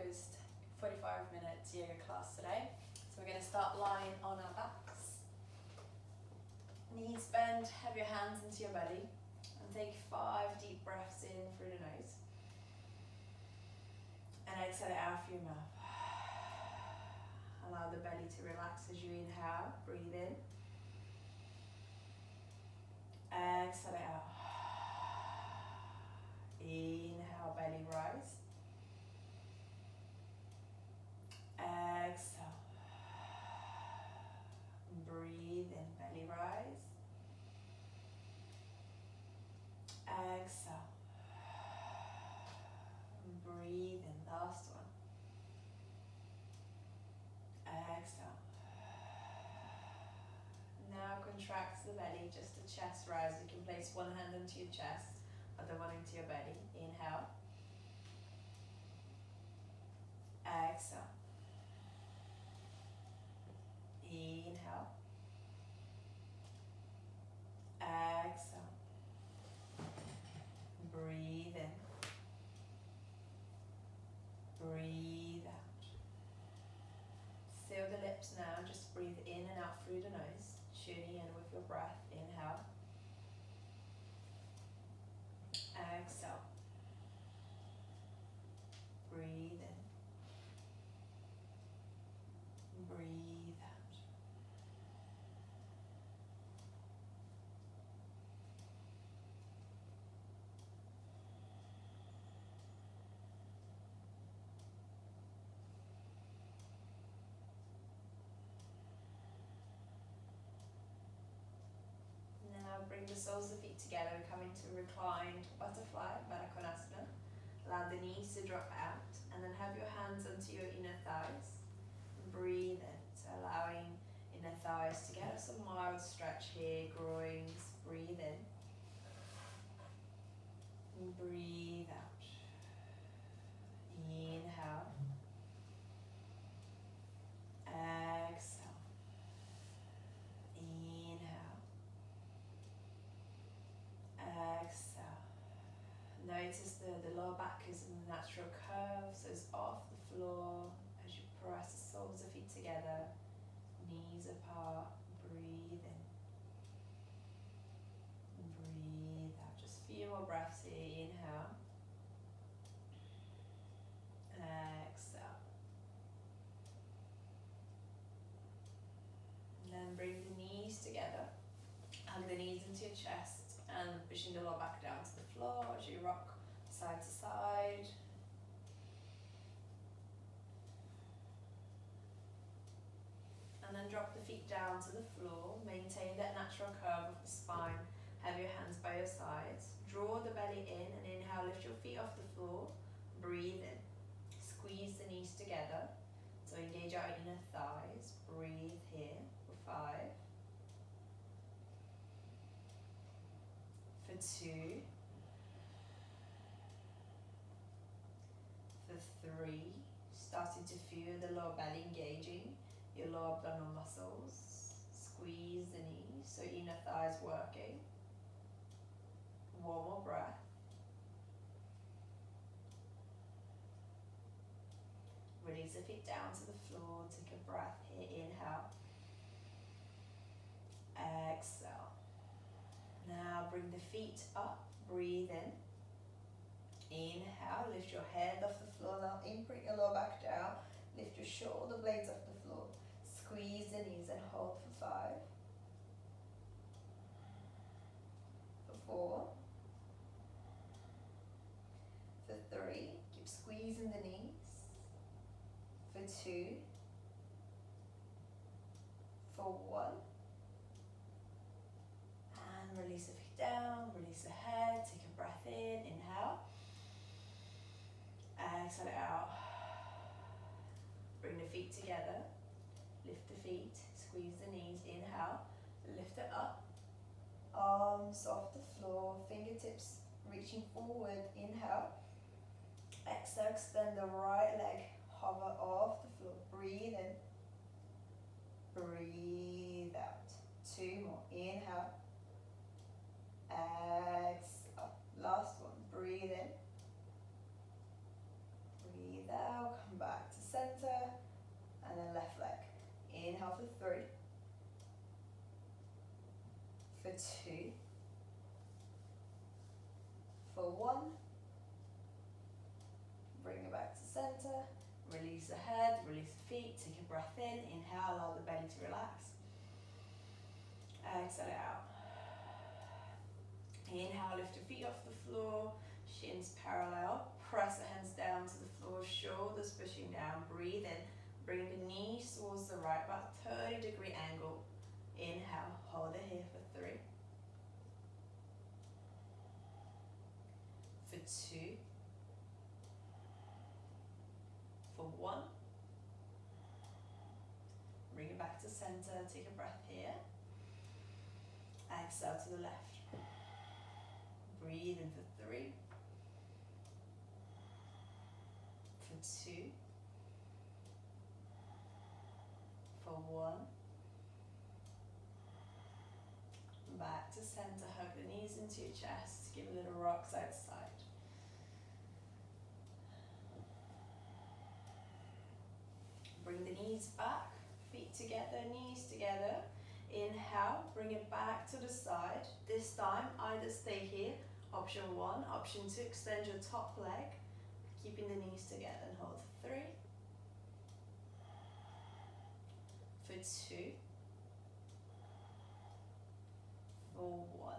focused 45 minutes yoga class today. So we're going to start lying on our backs. Knees bend, have your hands into your belly and take 5 deep breaths in through the nose. And exhale it out through your mouth. Allow the belly to relax as you inhale, breathe in. Exhale it out. Inhale, belly rise. Exhale. Breathe in, belly rise. Exhale. Breathe in, last one. Exhale. Now contract the belly, just the chest rise. You can place one hand onto your chest, other one into your belly. Inhale. Exhale. Inhale. Exhale. Breathe in. Breathe out. Seal the lips now, just breathe in and out through the nose, tuning in with your breath. Inhale. Exhale. Breathe in. Breathe out. Now bring the soles of the feet together, come into reclined butterfly, Baddha Konasana. Allow the knees to drop out and then have your hands onto your inner thighs. Breathe in, so allowing inner thighs to get some mild stretch here, groins, breathe in. Breathe out. Inhale. Exhale. Inhale. Exhale. Notice the lower back is in a natural curve, so it's off the floor as you press the soles of feet together, knees apart. Breathe in. Breathe out. Just a few more breaths here. Inhale. Exhale. And then bring the knees together. Hug the knees into your chest and pushing the lower back down to the floor as you rock side to side. And then drop the feet down to the floor. Maintain that natural curve of the spine. Have your hands by your sides. Draw the belly in and inhale, lift your feet off the floor. Breathe in. Squeeze the knees together. So engage our inner thighs. Breathe here for 5. For 2. For 3. Starting to feel the lower belly engaging. Your lower abdominal muscles. Squeeze the knees, so inner thighs working. One more breath. Release the feet down to the floor. Take a breath here. Inhale. Exhale. Now bring the feet up. Breathe in. Inhale. Lift your head off the floor. Now imprint your lower back down. Lift your shoulder blades off the floor. Squeeze the knees and hold for 5. For 4. For 3. Keep squeezing the knees. For 2. For 1. And release the feet down. Release the head. Take a breath in. Inhale. Exhale it out. Bring the feet together. Lift the feet, squeeze the knees, inhale, lift it up, arms off the floor, fingertips reaching forward, inhale, exhale, extend the right leg, hover off the floor, breathe in, breathe out, 2 more, inhale, exhale, last one, breathe in, breathe out, come back. 2, for 1, bring it back to center, release the head, release the feet, take a breath in, inhale, allow the belly to relax, exhale it out. Inhale, lift your feet off the floor, shins parallel, press the hands down to the floor, shoulders pushing down, breathe in, bring the knees towards the right, about 30-degree angle. Inhale, hold it here for 3, for 2, for 1, bring it back to center, take a breath here, exhale to the left, breathe in for 3, for 2, for 1, back to center, hug the knees into your chest, give a little rock side to side. Bring the knees back, feet together, knees together. Inhale, bring it back to the side. This time, either stay here, option 1, option 2, extend your top leg, keeping the knees together and hold for 3, for 2, for 1.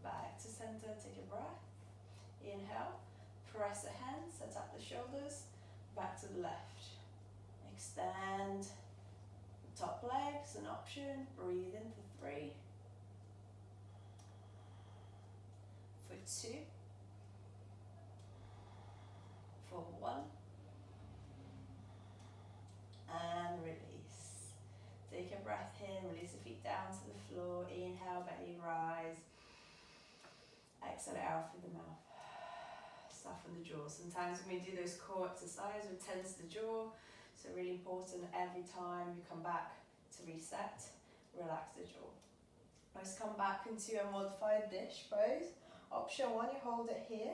Back to center, take a breath. Inhale, press the hands, set up the shoulders, back to the left. Extend the top legs, an option. Breathe in for 3, for 2, for 1, and release. Take a breath here, release the feet down to the floor. Inhale, belly rise. Exhale out through the mouth. Soften the jaw. Sometimes when we do those core exercises, we tense the jaw. So really important every time you come back to reset, relax the jaw. Let's come back into a modified dish pose. Option 1, you hold it here.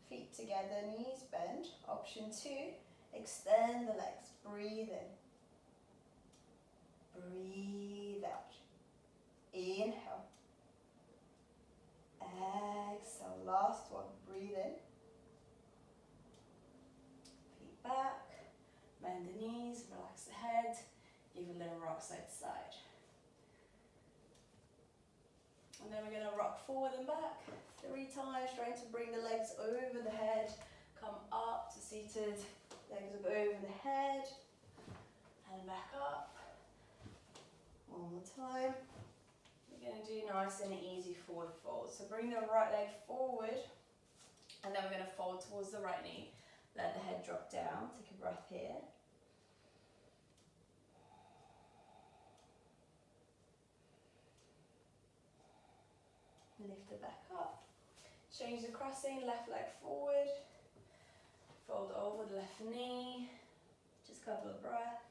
Feet together, knees bend. Option 2, extend the legs. Breathe in. Breathe out. Inhale. Exhale. Last one. Breathe in. Feet back. Bend the knees. Relax the head. Give a little rock side to side. And then we're going to rock forward and back 3 times, trying to bring the legs over the head. Come up to seated. Legs up over the head. And back up. One more time. We're going to do nice and easy forward fold. So bring the right leg forward, and then we're going to fold towards the right knee. Let the head drop down. Take a breath here. Lift it back up. Change the crossing, left leg forward. Fold over the left knee. Just a couple of breaths.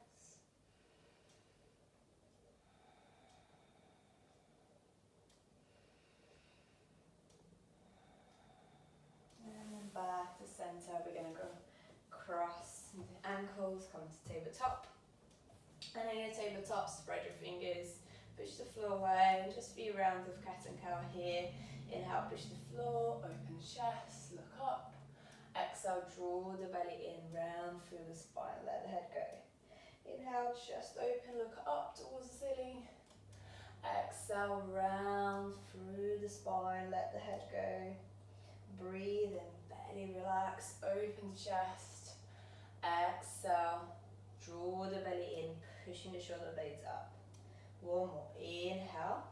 Back to center, we're going to go cross the ankles, come to tabletop. And in your tabletop, spread your fingers, push the floor away, just a few rounds of cat and cow here. Inhale, push the floor, open chest, look up. Exhale, draw the belly in, round through the spine, let the head go. Inhale, chest open, look up towards the ceiling. Exhale, round through the spine, let the head go. Breathe in. Belly relax, open the chest. Exhale, draw the belly in, pushing the shoulder blades up. One more. Inhale.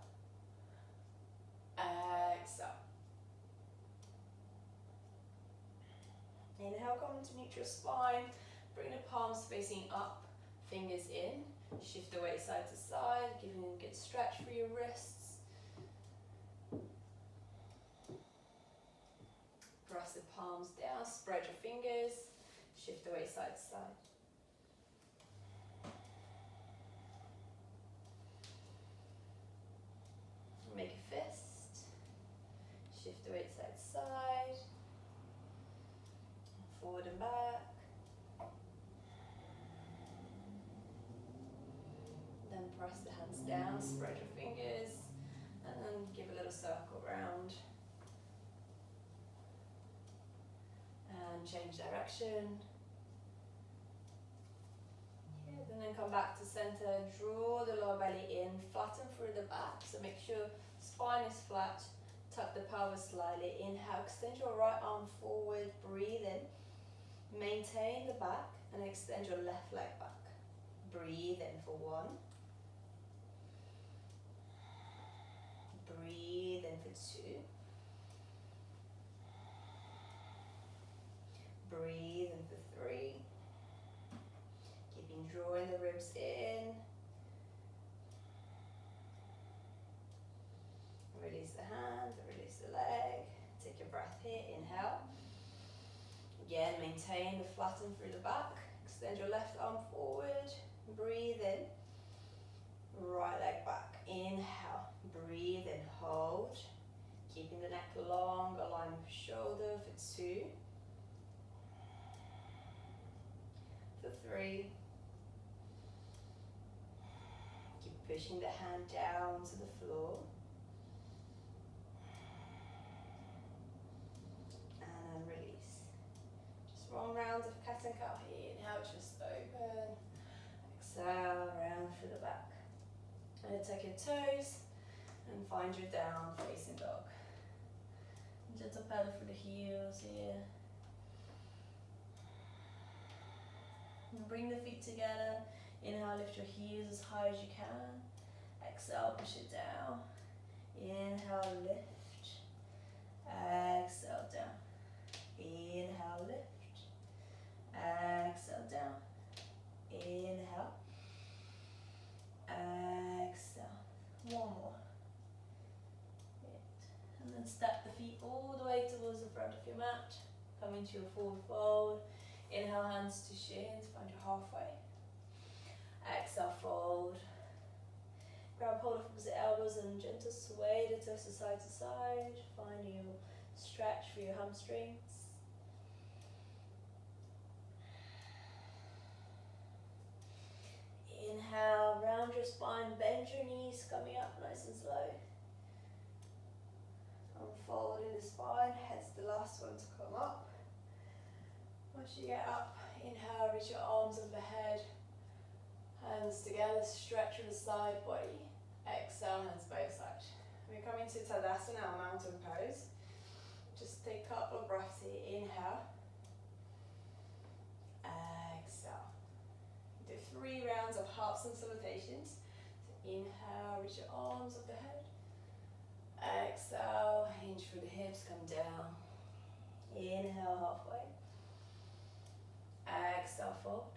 Exhale. Inhale, come to neutral spine. Bring the palms facing up, fingers in. Shift the weight side to side, giving a good stretch for your wrists. Press the palms down, spread your fingers, shift the weight side to side. Make a fist, shift the weight side to side, forward and back. Then press the hands down, spread your fingers, and then give a little circle round. And change direction. Good, and then come back to center, draw the lower belly in, flatten through the back, so make sure spine is flat, tuck the pelvis slightly, inhale, extend your right arm forward, breathe in, maintain the back, and extend your left leg back. Breathe in for 1. Breathe in for 2. Breathe in for 3. Keeping drawing the ribs in. Release the hand, release the leg. Take a breath here, inhale. Again, maintain the flatten through the back. Extend your left arm forward. Breathe in. Right leg back. Inhale. Breathe in. Hold. Keeping the neck long. Align with shoulder for 2. For 3. Keep pushing the hand down to the floor. And release. Just 1 round of cat and cow here. Inhale, just open. Exhale, round through the back. And then take your toes and find your down facing dog. Gentle pedal through the heels here. And bring the feet together. Inhale, lift your heels as high as you can. Exhale, push it down. Inhale, lift. Exhale, down. Inhale, lift. Exhale, down. Inhale. Exhale. 1 more. Good. And then step the feet all the way towards the front of your mat. Come into your forward fold. Inhale, hands to shins, find your halfway. Exhale, fold. Grab hold of opposite elbows and gentle sway the toes side to side. Find your stretch for your hamstrings. Inhale, round your spine, bend your knees, coming up nice and slow. Unfolding the spine, head's the last one to come up. Once you get up, inhale, reach your arms overhead, hands together, stretch to the side body. Exhale, hands by your side. We're coming to Tadasana, our mountain pose. Just take a couple of breaths here. Inhale. Exhale. Do 3 rounds of halves and salutations. So inhale, reach your arms overhead. Exhale, hinge through the hips, come down. Inhale, halfway. Exhale, fold.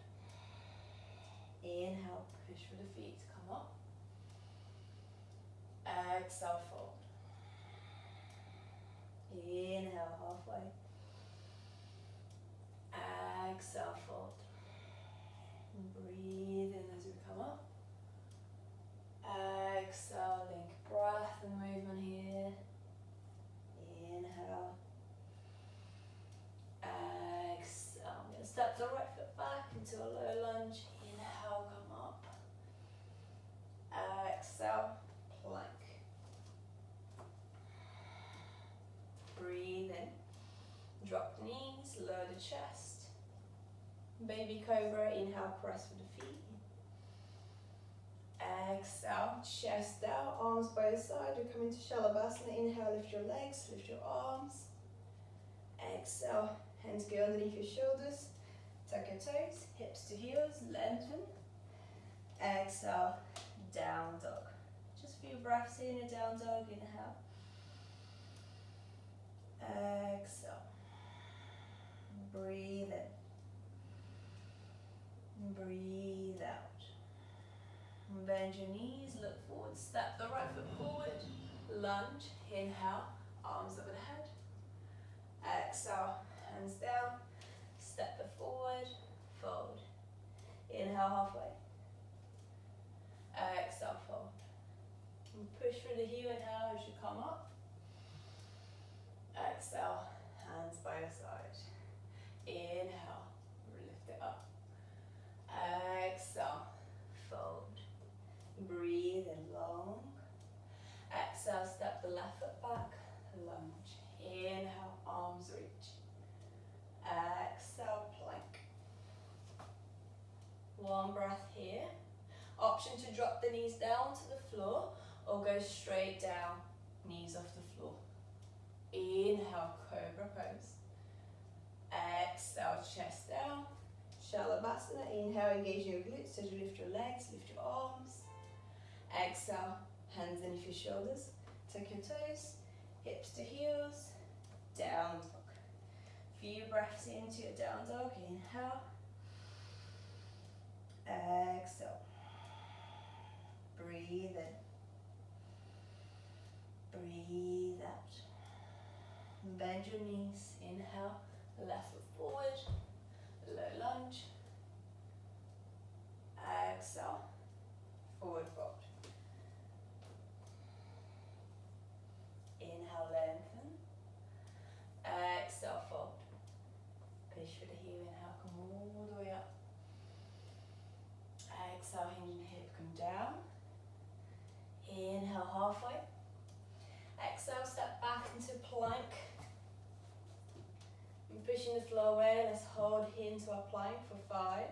Inhale, push through the feet, come up. Exhale, fold. Inhale, halfway. Exhale, fold. Breathe in as we come up. Exhale, link breath and movement here. Inhale. Exhale. I'm going to step the right foot back into a low lunge. Inhale, come up. Exhale, plank. Breathe in. Drop the knees, lower the chest. Baby cobra, inhale, press with the feet. Exhale, chest out, arms by your side. You're coming to Shalabhasana. Inhale, lift your legs, lift your arms. Exhale, hands go underneath your shoulders. Tuck your toes, hips to heels, lengthen. Exhale, down dog. Just a few breaths in a down dog. Inhale. Exhale. Breathe in. Breathe out. Bend your knees, look forward, step the right foot forward, lunge, inhale, arms over the head. Exhale, hands down, step it forward, fold. Inhale, halfway. Exhale, fold. And push through the heel, inhale as you come up. Exhale, hands by your side. Inhale, lift it up. Exhale, fold. Breathe. lunge. Inhale, arms reach. Exhale, plank. One breath here. Option to drop the knees down to the floor or go straight down, knees off the floor. Inhale, cobra pose. Exhale, chest down. Shalabhasana. Inhale, engage your glutes as you lift your legs, lift your arms. Exhale, hands underneath your shoulders. Tuck your toes, hips to heels. Down dog. Few breaths into your down dog. Inhale. Exhale. Breathe in. Breathe out. Bend your knees. Inhale. Left foot forward. Low lunge. Exhale. Forward fold. Inhale, lengthen. Exhale, fold. Push for the heel. Inhale, come all the way up. Exhale, hinge and hip, come down. Inhale, halfway. Exhale, step back into plank. And pushing the floor away, let's hold here into our plank for 5,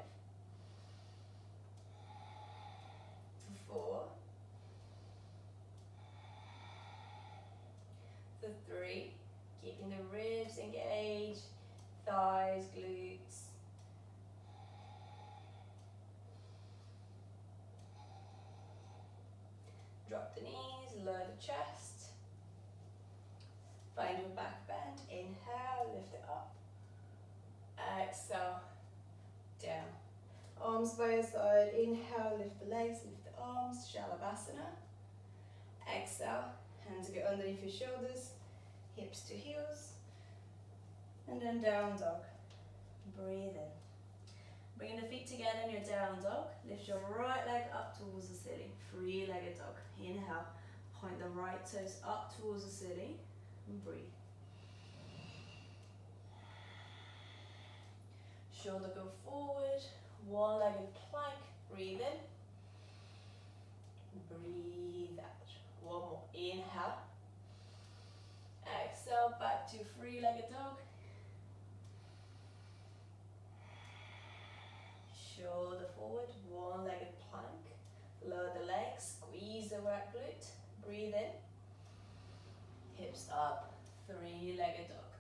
for 4, for 3, keeping the ribs engaged, thighs, glutes. Drop the knees, lower the chest. Find your back bend. Inhale, lift it up. Exhale, down. Arms by your side. Inhale, lift the legs, lift the arms. Shalabhasana. Exhale, hands go underneath your shoulders, hips to heels. And then down dog. Breathe in. Bring the feet together in your down dog. Lift your right leg up towards the ceiling. Three-legged dog. Inhale. Point the right toes up towards the ceiling. And breathe. Shoulder go forward. One-legged plank. Breathe in. Breathe out. One more. Inhale. Exhale. Back to three-legged dog. Shoulder forward, one-legged plank. Lower the legs, squeeze the right glute. Breathe in. Hips up, three-legged dog.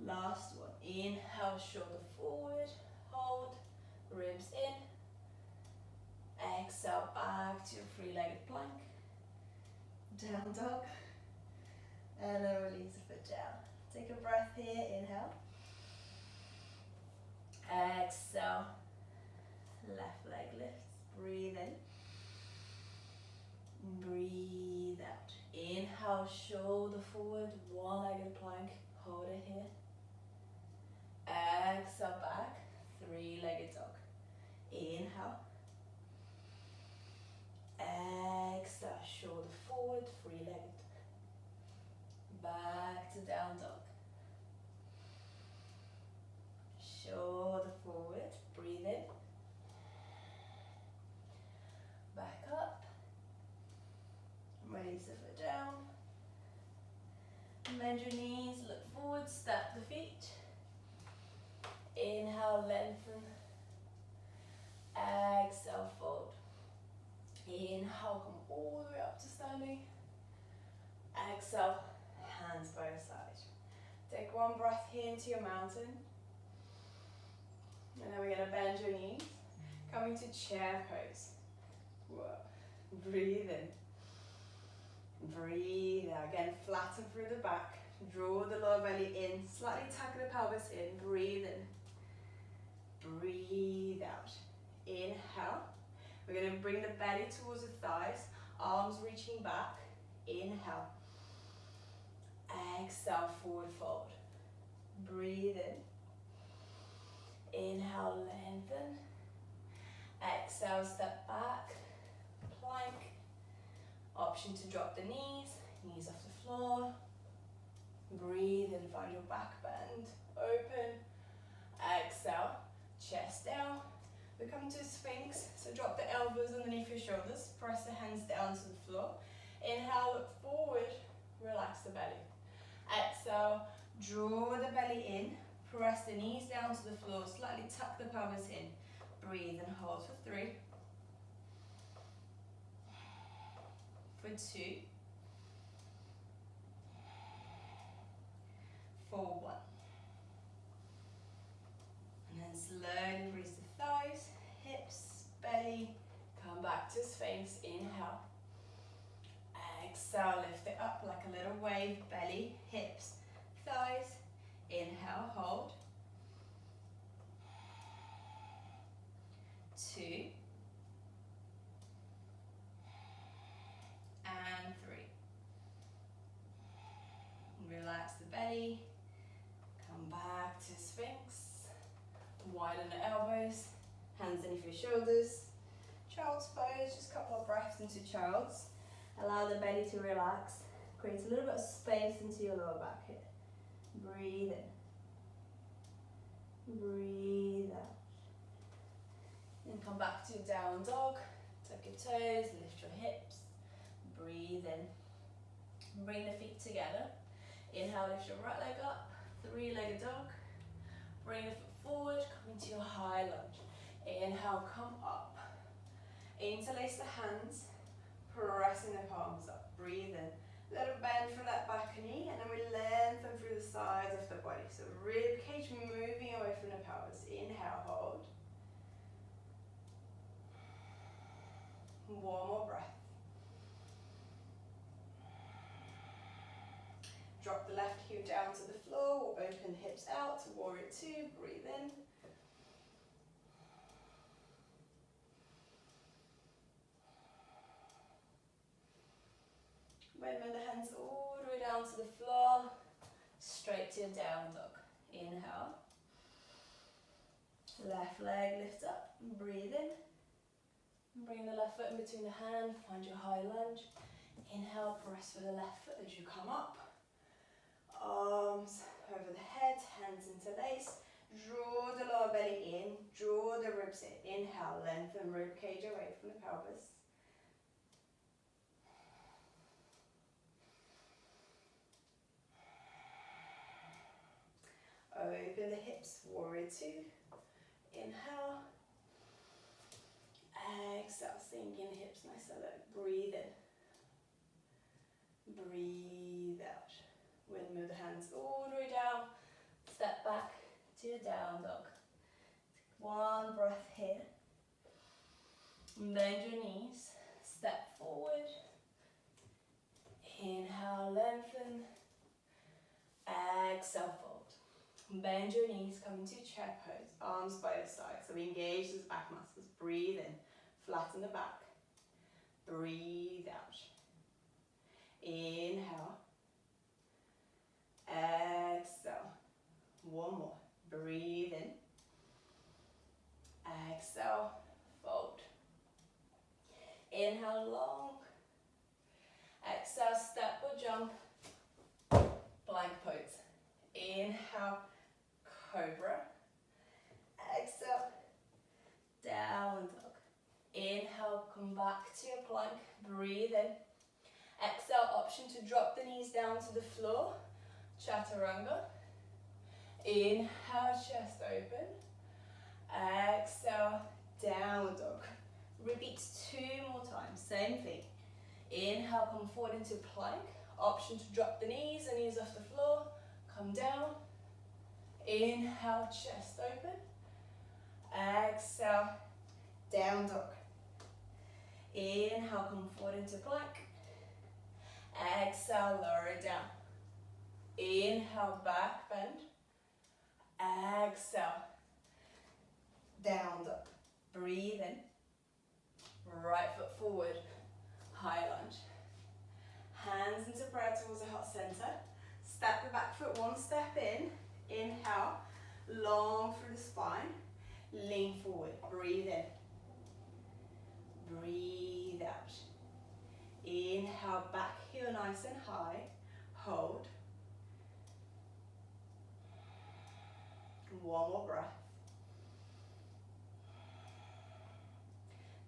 Last one. Inhale, shoulder forward, hold, ribs in. Exhale, back to your three-legged plank. Down dog. And then release the foot down. Take a breath here, inhale. Exhale. Left leg lifts, breathe in, breathe out. Inhale, shoulder forward, one-legged plank, hold it here. Exhale, back, three-legged dog. Inhale. Exhale, shoulder forward, three-legged. Back to down dog. Shoulder forward, breathe in. Back up, raise the foot down, bend your knees, look forward, step the feet. Inhale, lengthen. Exhale, fold. Inhale, come all the way up to standing. Exhale, hands by your side. Take one breath here into your mountain. And then we're going to bend your knees, coming to chair pose. Whoa. Breathe in. Breathe out. Again, flatten through the back. Draw the lower belly in. Slightly tuck the pelvis in. Breathe in. Breathe out. Inhale. We're going to bring the belly towards the thighs. Arms reaching back. Inhale. Exhale, forward fold. Breathe in. Inhale, lengthen. Exhale, step back. Plank. Option to drop the knees off the floor. Breathe and find your back bend. Open. Exhale, chest down. We come to Sphinx, so drop the elbows underneath your shoulders. Press the hands down to the floor. Inhale, look forward. relax the belly. Exhale, draw the belly in, press the knees down to the floor, slightly tuck the pelvis in. Breathe and hold for 3, for 2, for 1. And then slowly release the thighs, hips, belly, come back to Sphinx, inhale. Exhale, lift it up like a little wave, belly, hips, thighs, inhale, hold. 2, and 3. Relax the belly, come back to Sphinx, widen the elbows, hands underneath your shoulders. Child's pose, just a couple of breaths into child's. Allow the belly to relax, create a little bit of space into your lower back here. Breathe in, breathe out. Then come back to down dog, tuck your toes, lift your hips, breathe in. Bring the feet together. Inhale, lift your right leg up, 3-legged dog. Bring the foot forward, come into your high lunge. Inhale, come up. Interlace the hands, pressing the palms up. Breathe in. Little bend through that back knee, and then we lengthen through the sides of the body. So rib cage moving away from the pelvis. Inhale, hold. One more breath. Drop the left heel down to the floor, open hips out, warrior 2, breathe in. Bend the hands all the way down to the floor, straight to your down dog. Inhale. Left leg lift up, breathe in. Bring the left foot in between the hand, find your high lunge. Inhale, press for the left foot as you come up. Arms over the head, hands interlace. Draw the lower belly in, draw the ribs in. Inhale, lengthen rib cage away from the pelvis. Open the hips, warrior 2. Inhale. Exhale, sink in the hips, nice and low. Breathe in. Breathe out. Windmill the hands all the way down. Step back to your down dog. Take one breath here. Bend your knees. Step forward. Inhale, lengthen. Exhale, fold. Bend your knees, come into chair pose. Arms by your side. So we engage those back muscles. Breathe in. Flatten the back. Breathe out. Inhale. Exhale. One more. Breathe in. Exhale. Fold. Inhale long. Exhale, step or jump. Plank pose. Inhale, cobra. Exhale, down dog. Inhale, come back to your plank. Breathe in. Exhale, option to drop the knees down to the floor. Chaturanga. Inhale, chest open. Exhale, down dog. Repeat 2 more times, same thing. Inhale, come forward into plank. Option to drop the knees off the floor. Come down. Inhale, chest open. Exhale, down dog. Inhale, come forward into plank. Exhale, lower it down. Inhale, back bend. Exhale, down dog. Breathe in. Right foot forward, high lunge. Hands into prayer towards the heart center. Step the back foot 1 step in. Inhale, long through the spine. Lean forward, breathe in. Breathe out. Inhale, back heel nice and high. Hold. One more breath.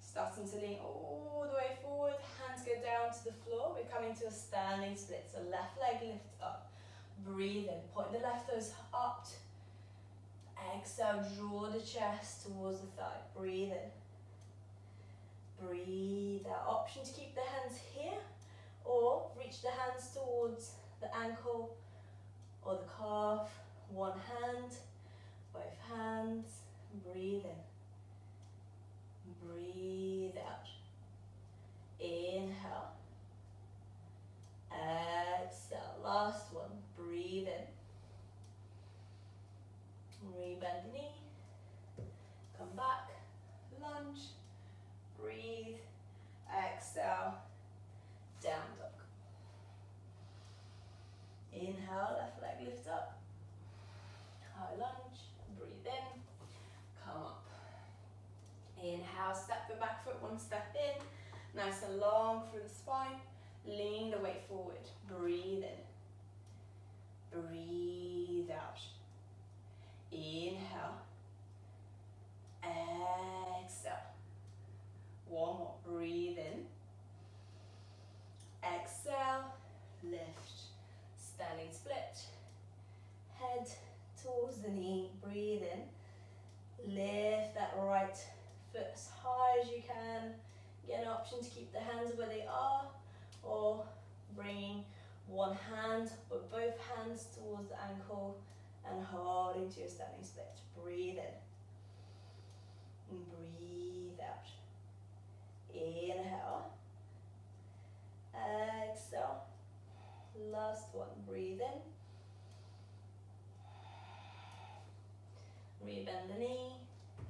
Starting to lean all the way forward. Hands go down to the floor. We're coming come into a standing split. So left leg lifts up. Breathe in. Point the left toes up. Exhale, draw the chest towards the thigh. Breathe in. Breathe out. Option to keep the hands here or reach the hands towards the ankle or the calf. One hand, both hands. Breathe in. Breathe out. Inhale. Exhale. Last one. Breathe in. Rebend the knee. Come back. Lunge. Breathe. Exhale. Down dog. Inhale. Left leg lift up. High lunge. Breathe in. Come up. Inhale. Step the back foot one step in. Nice and long through the spine. Lean the weight forward. Breathe in. Breathe out. Inhale. Exhale. One more. Breathe in. Exhale. Lift. Standing split. Head towards the knee. Breathe in. Lift that right foot as high as you can. Get an option to keep the hands where they are, or bringing one hand or both hands towards the ankle and holding to your standing split. Breathe in. And breathe out. Inhale. Exhale. Last one. Breathe in. Rebend the knee.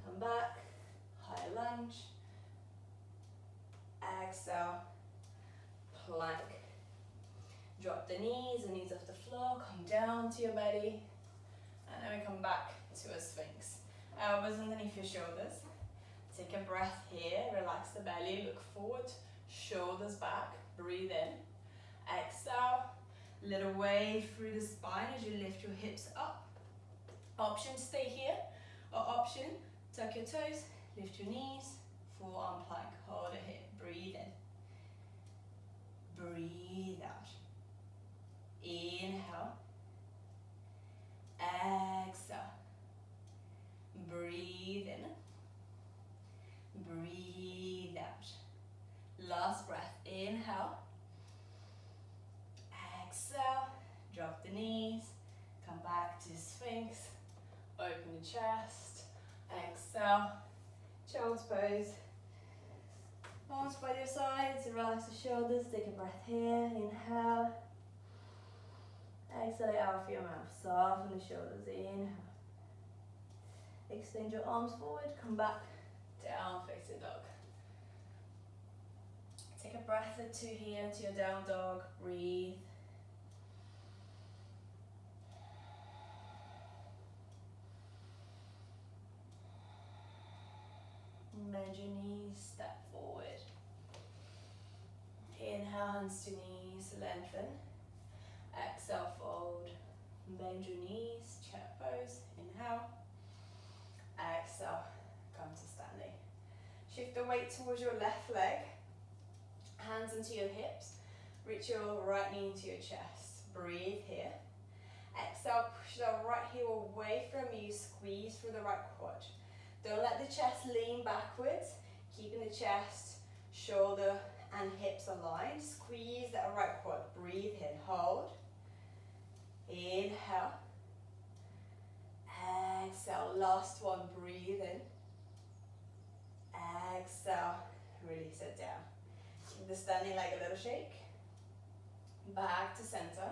Come back. High lunge. Exhale. Plank. Drop the knees off the floor. Come down to your belly. And then we come back to a sphinx. Elbows underneath your shoulders. Take a breath here. Relax the belly. Look forward. Shoulders back. Breathe in. Exhale. Little wave through the spine as you lift your hips up. Option, stay here. Or option, tuck your toes. Lift your knees. Full arm plank. Hold it here. Breathe in. Breathe out. Inhale. Exhale. Breathe in. Breathe out. Last breath. Inhale. Exhale. Drop the knees. Come back to Sphinx. Open the chest. Exhale. Child's pose. Arms by your sides. Relax the shoulders. Take a breath here. Inhale. Exhale out through your mouth. Soften the shoulders. Inhale. Extend your arms forward. Come back. Down facing dog. Take a breath or two here into your down dog. Breathe. Bend your knees, step forward. Inhale, hands to knees, lengthen. Exhale, fold. Bend your knees, chair pose. Inhale. Exhale, come to standing. Shift the weight towards your left leg. Hands into your hips. Reach your right knee into your chest. Breathe here. Exhale, push the right heel away from you. Squeeze through the right quad. Don't let the chest lean backwards. Keeping the chest, shoulder and hips aligned. Squeeze that right quad. Breathe in. Hold. Inhale. Exhale. Last one. Breathe in. Exhale. Release it down. Keep the standing leg a little shake. Back to center.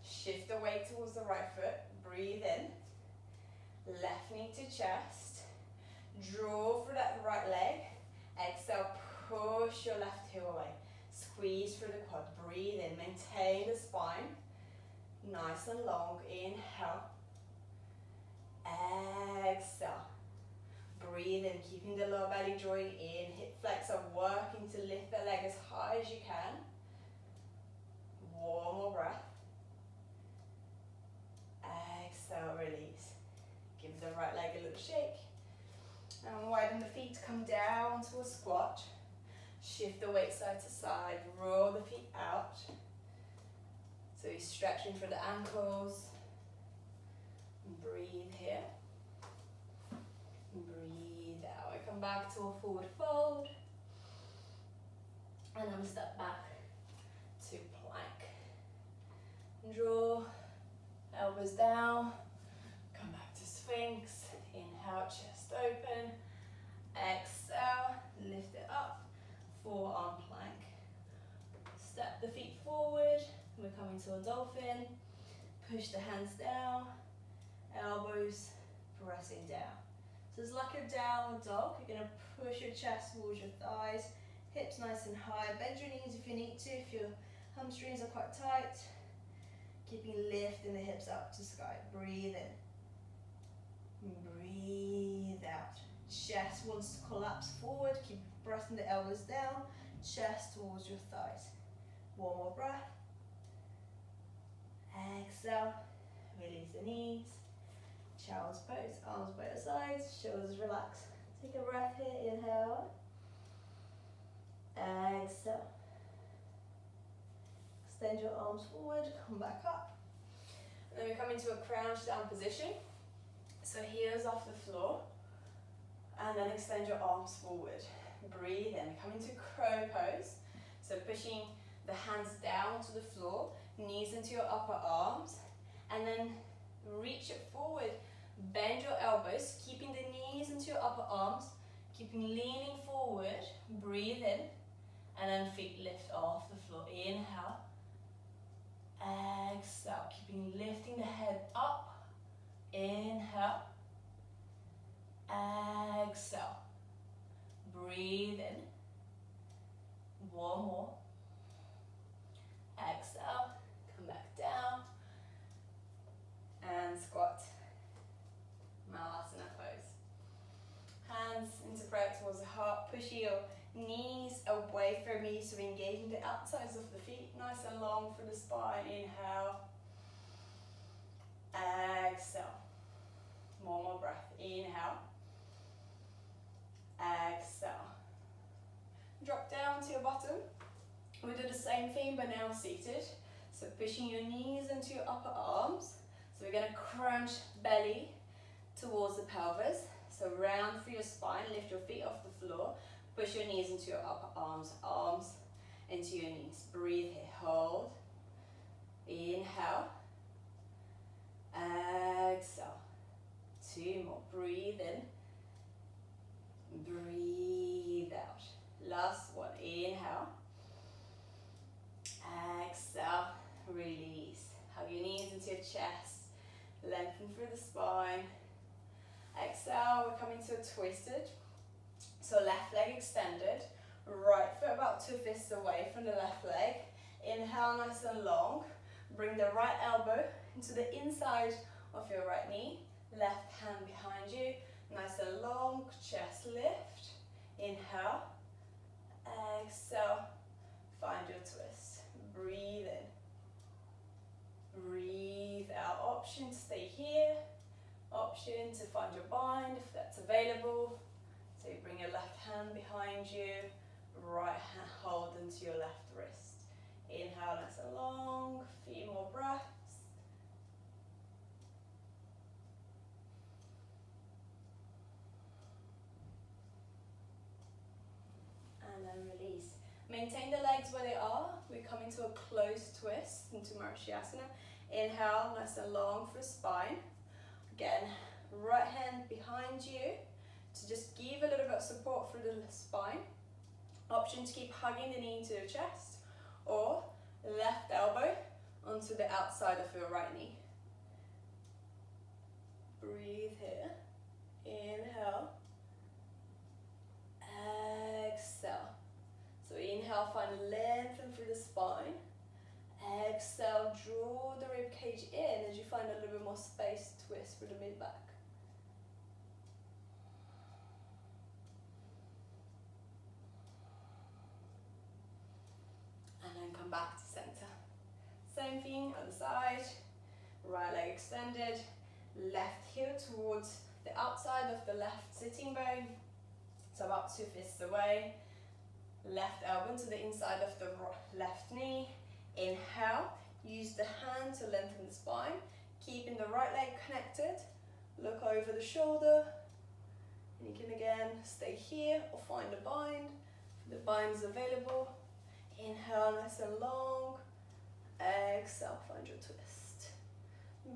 Shift the weight towards the right foot. Breathe in. Left knee to chest. Draw through that right leg. Exhale, push your left heel away. Squeeze through the quad. Breathe in. Maintain the spine. Nice and long. Inhale. Exhale. Breathe in. Keeping the lower belly drawing in. Hip flexor working to lift the leg as high as you can. One more breath. Exhale, release. Give the right leg a little shake. And widen the feet, come down to a squat. Shift the weight side to side, roll the feet out. So you're stretching through the ankles. Breathe here. Breathe out. I come back to a forward fold. And I'm step back to plank. Draw, elbows down. Come back to Sphinx. Inhale, chest open. Exhale, lift it up. Forearm plank. Step the feet forward. We're coming to a dolphin. Push the hands down. Elbows pressing down. So it's like a downward dog. You're going to push your chest towards your thighs. Hips nice and high. Bend your knees if you need to. If your hamstrings are quite tight. Keeping lifting the hips up to sky. Breathe in. Breathe out. Chest wants to collapse forward. Keep pressing the elbows down. Chest towards your thighs. One more breath. Exhale. Release the knees. Child's pose. Arms by your sides. Shoulders relax. Take a breath here. Inhale. Exhale. Extend your arms forward. Come back up. And then we come into a crouch down position. So heels off the floor. And then extend your arms forward. Breathe in. Come into crow pose. So pushing the hands down to the floor. Knees into your upper arms. And then reach it forward. Bend your elbows. Keeping the knees into your upper arms. Keeping leaning forward. Breathe in. And then feet lift off the floor. Inhale. Exhale. Keeping lifting the head up. Inhale. Exhale. Breathe in. One more. Exhale. Come back down. And squat. Malasana pose. Hands into prayer towards the heart. Push your knees away from you, so engaging the outsides of the feet, nice and long for the spine. Inhale. Exhale. One more breath. Inhale. Exhale. Drop down to your bottom. We do the same thing but now seated. So pushing your knees into your upper arms. So we're going to crunch belly towards the pelvis. So round through your spine, lift your feet off the floor. Push your knees into your upper arms, arms into your knees. Breathe here, hold. Inhale. Exhale. Two more, breathe in. Breathe out. Last one, inhale. Exhale, release. Hug your knees into your chest. Lengthen through the spine. Exhale, we're coming to a twisted. So left leg extended. Right foot about 2 fists away from the left leg. Inhale nice and long. Bring the right elbow into the inside of your right knee. Left hand behind you. Nice and long, chest lift. Inhale. Exhale. Find your twist. Breathe in. Breathe out. Option to stay here. Option to find your bind if that's available. So you bring your left hand behind you. Right hand hold into your left wrist. Inhale nice and long. Few more breaths. And then release. Maintain the legs where they are. We come into a closed twist into Marashyasana. Inhale, nice and long for the spine. Again, right hand behind you to just give a little bit of support through the spine. Option to keep hugging the knee into your chest, or left elbow onto the outside of your right knee. Breathe here. Inhale. Exhale. So inhale, find lengthen through the spine. Exhale, draw the rib cage in as you find a little bit more space to twist through the mid-back. And then come back to center. Same thing, other side. Right leg extended. Left heel towards the outside of the left sitting bone. So about 2 fists away. Left elbow to the inside of the left knee. Inhale, use the hand to lengthen the spine, keeping the right leg connected. Look over the shoulder. And you can again stay here or find a bind. The bind is available. Inhale, nice and long. Exhale, find your twist.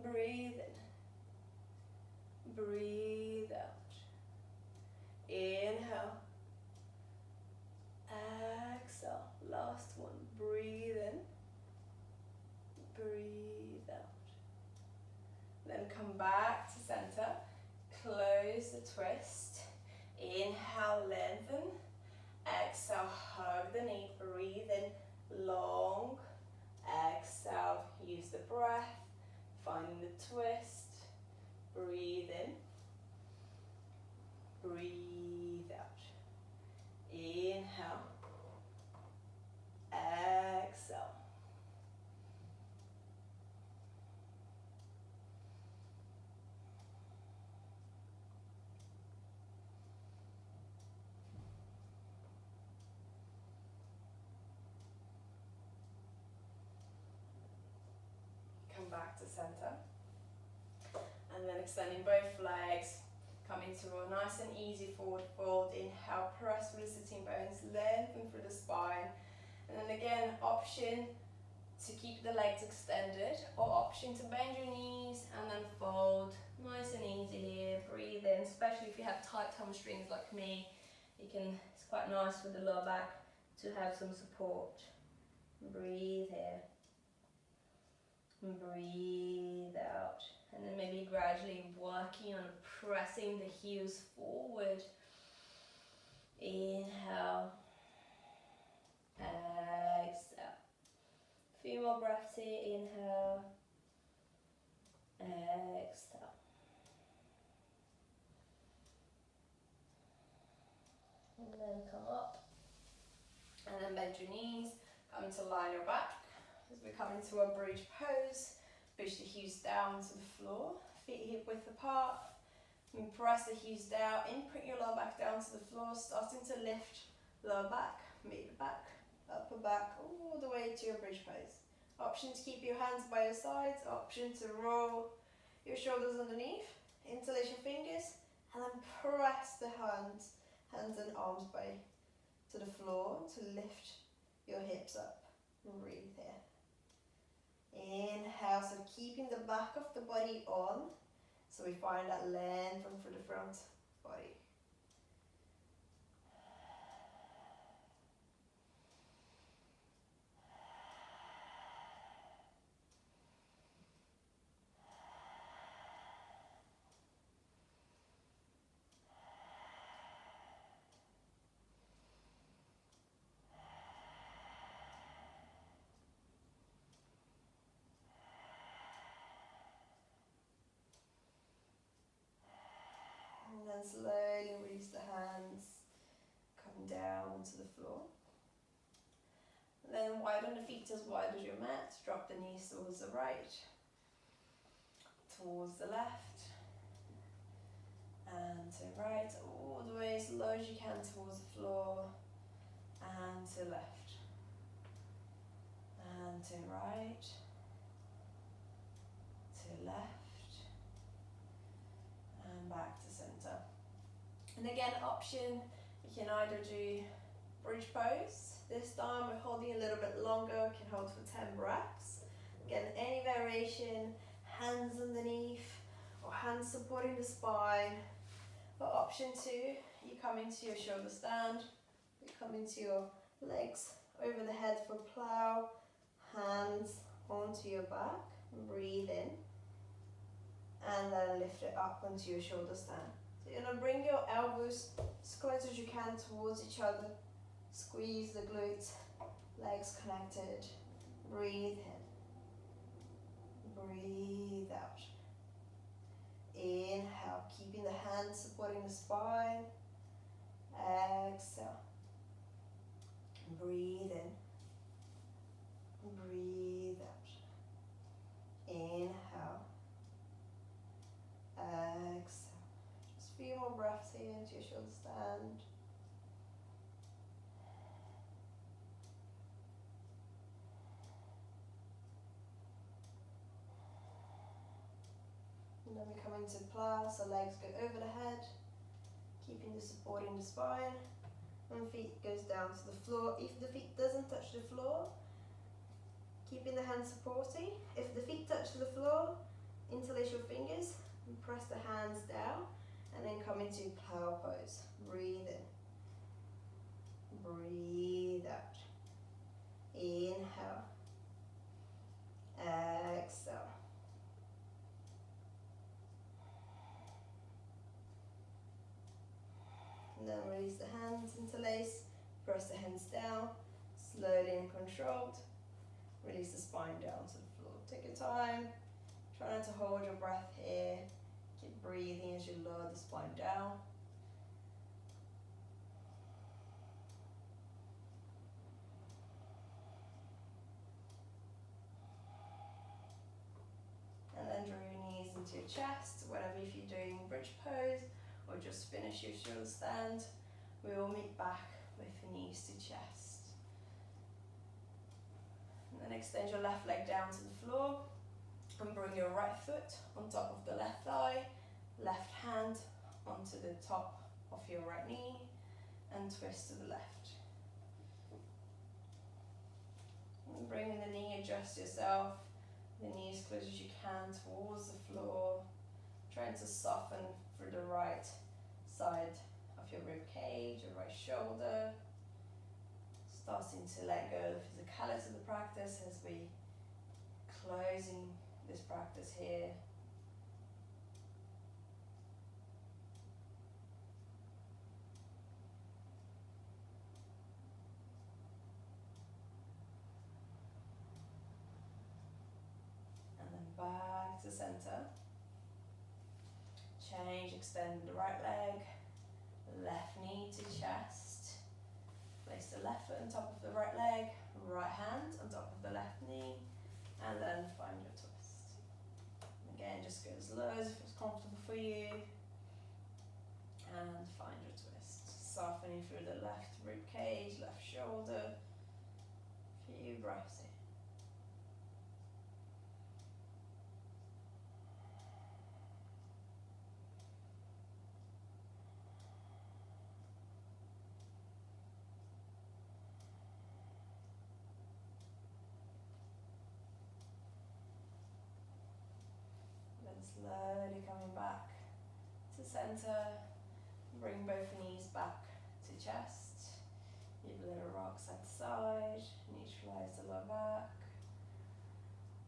Breathe in. Breathe out. Inhale. Exhale. Last one. Breathe in. Breathe out. Then come back to center. Close the twist. Inhale, lengthen. Exhale, hug the knee. Breathe in. Long. Exhale, use the breath. Finding the twist. Breathe in. Breathe out. Inhale. Exhale. Come back to center. And then extending both legs. Come into a nice and easy forward fold. Inhale, press through the sitting bones, lengthen through the spine. And then again, option to keep the legs extended, or option to bend your knees and then fold. Nice and easy here. Breathe in, especially if you have tight hamstrings like me. It's quite nice for the lower back to have some support. Breathe here. Breathe out. And then maybe gradually working on pressing the heels forward. Inhale. Exhale. A few more breaths here. Inhale. Exhale. And then come up. And then bend your knees. Come to line your back. As we come into a bridge pose. Push the heels down to the floor, feet hip width apart, and press the heels down, imprint your lower back down to the floor, starting to lift lower back, mid back, upper back, all the way to your bridge pose. Option to keep your hands by your sides, option to roll your shoulders underneath, interlace your fingers, and then press the hands and arms by to the floor to lift your hips up. Breathe here. Inhale, so keeping the back of the body on, so we find that length from the front body. And then slowly release the hands, come down to the floor. And then widen the feet as wide as your mat, drop the knees towards the right, towards the left, and to right, all the way as low as you can towards the floor, and to left, and to right, to left, and back to center. And again, option, you can either do bridge pose. This time we're holding a little bit longer, we can hold for 10 breaths. Again, any variation, hands underneath or hands supporting the spine. But option 2, you come into your shoulder stand, you come into your legs over the head for plow, hands onto your back, breathe in, and then lift it up onto your shoulder stand. So you're going to bring your elbows as close as you can towards each other. Squeeze the glutes, legs connected. Breathe in. Breathe out. Inhale, keeping the hands supporting the spine. Exhale. Breathe in. Breathe out. Inhale. Exhale. Just a few more breaths here into your shoulder stand. And then we come into plow, so legs go over the head, keeping the support in the spine, and feet goes down to the floor. If the feet doesn't touch the floor, keeping the hands supporting. If the feet touch the floor, interlace your fingers and press the hands down, and then come into plow pose. Breathe in, breathe out. Inhale, exhale. And then release the hands, interlace, press the hands down, slowly and controlled. Release the spine down to the floor. Take your time, try not to hold your breath here. Keep breathing as you lower the spine down. And then draw your knees into your chest, whatever, if you're doing bridge pose or just finish your shoulder stand, we will meet back with the knees to chest. And then extend your left leg down to the floor and bring your right foot on top of the left thigh, left hand onto the top of your right knee, and twist to the left. And bringing the knee, adjust yourself, the knee as close as you can towards the floor, trying to soften through the right side of your rib cage, your right shoulder. Starting to let go of the physicality of the practice as we closing this practice here. And then back to center. Change, extend the right leg, left knee to chest. Place the left foot on top of the right leg, right hand on top of the left knee, and then find your twist. And again, just go as low as it's comfortable for you, and find your twist. Softening through the left rib cage, left shoulder. Few breaths in. Slowly coming back to center, bring both knees back to chest, give a little rock side to side, neutralize the lower back,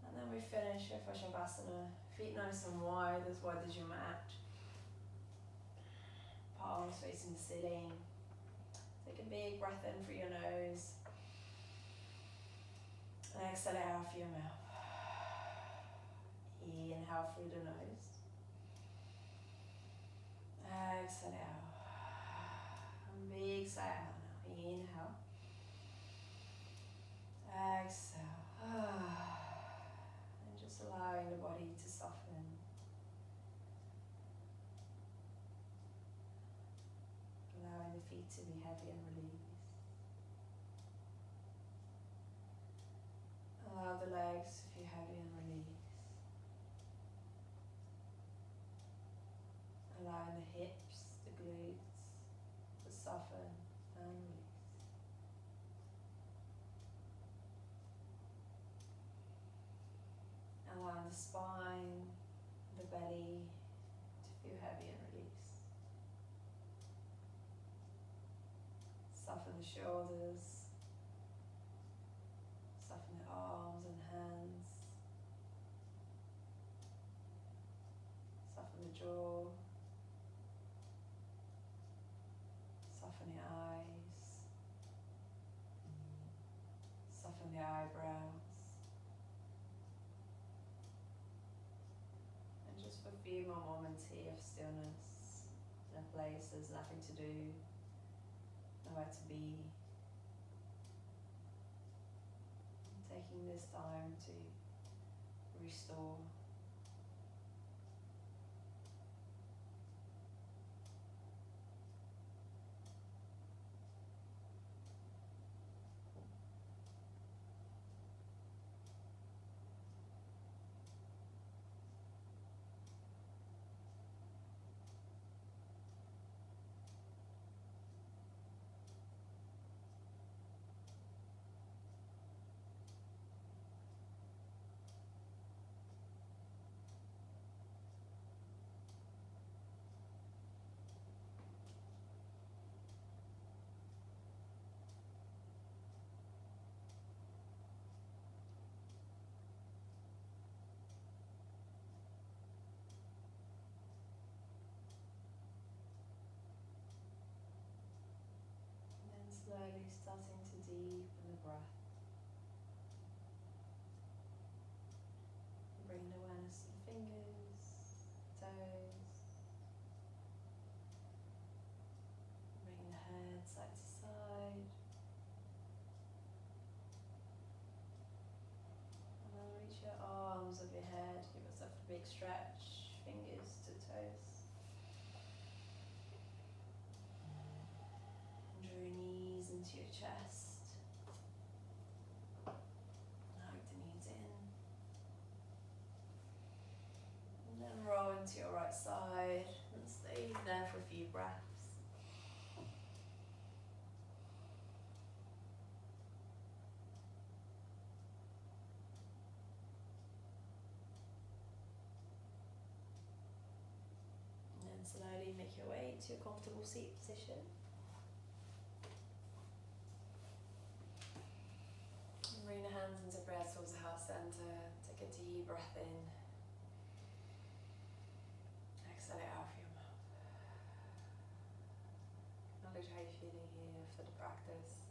and then we finish with Shavasana, feet nice and wide as your mat, palms facing the ceiling. Take a big breath in through your nose, and exhale out through your mouth. Inhale through the nose. Exhale out. And big sigh out now. Inhale. Exhale. And just allowing the body to soften. Allowing the feet to be heavy and release. Allow the legs to be heavy and release. Allowing the hips, the glutes to soften and release. Allowing the spine, the belly to feel heavy and release. Soften the shoulders, soften the arms and hands, soften the jaw. Soften the eyes, soften the eyebrows, and just for a few more moments here of stillness in a place there's nothing to do, nowhere to be, taking this time to restore. stretch, fingers to toes. Draw your knees into your chest. Hug the knees in. And then roll into your right side and stay there for a few breaths. And then slowly make your way to a comfortable seat position. And bring the hands into prayer towards the heart center. Take a deep breath in. Exhale it out through your mouth. Acknowledge how you're feeling here for the practice.